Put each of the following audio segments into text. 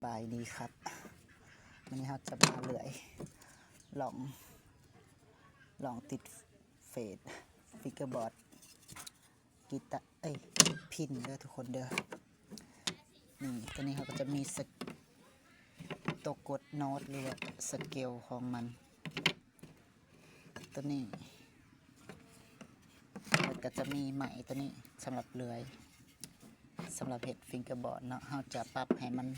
ปลายดีครับวันนี้เราจะมาเลื่อยลองติดเฟดฟิกเกอร์บอร์ดกีตาร์พินเด้อทุกคนเด้อนี่ตัวนี้เขาก็จะมีตัวกดโน้ตหรือว่าสเกลของมันตัวนี้แล้วก็จะมีไหมตัวนี้สำหรับเลื่อยสำหรับเห็ดฟิงเกอร์บอร์ดเนาะเราจะปรับให้มัน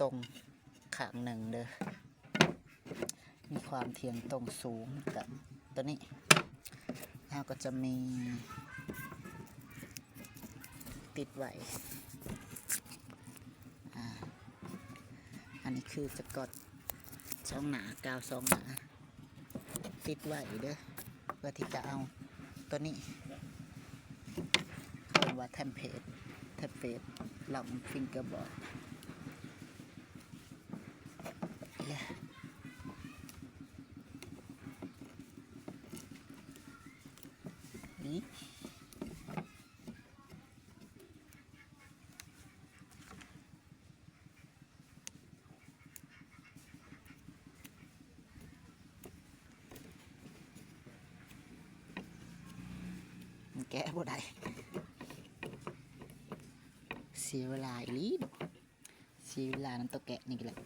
ตรงข้างหนึ่งเด้อมีความเทียงตรงสูงกับตัวนี้แล้วก็จะมีติดไว้อันนี้คือจะกดช่องหนากาวช่องหนาติดไว้เด้อเพื่อที่จะเอาตัวนี้เรียกว่าแทมเพลตลองฟิงเกอร์บอร์ดนี่แกะบ่ได้เสียเวลาอีหลีเสียเวลาน้ำตัวแกะนี่แหละ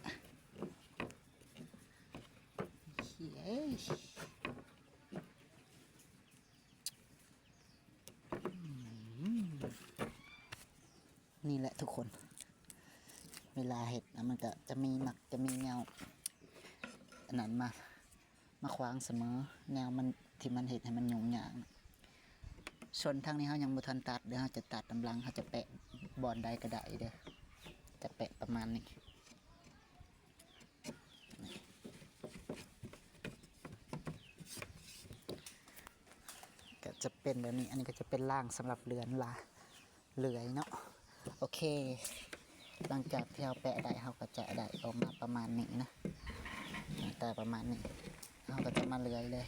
นี่แหละทุกคนเวลาเห็ดมันก็จะมีเงาอันนั้นมาขวางเสมอแนวมันที่มันเห็ดให้มันหยุ่งยากส่วนทางนี้เขายังบ่ทันตัดเดี๋ยวเขาจะตัดกำลังเขาจะแปะบอลได้กระไดเด้อจะแปะประมาณนี้ก็จะเป็นแบบนี้อันนี้ก็จะเป็นล่างสำหรับเลื่อยเนาะโอเคหลังจากที่เราแปะได้เขาก็จะได้ออกมาประมาณนี้นะแต่ประมาณนี้เราก็จะมาเลื่อยเลย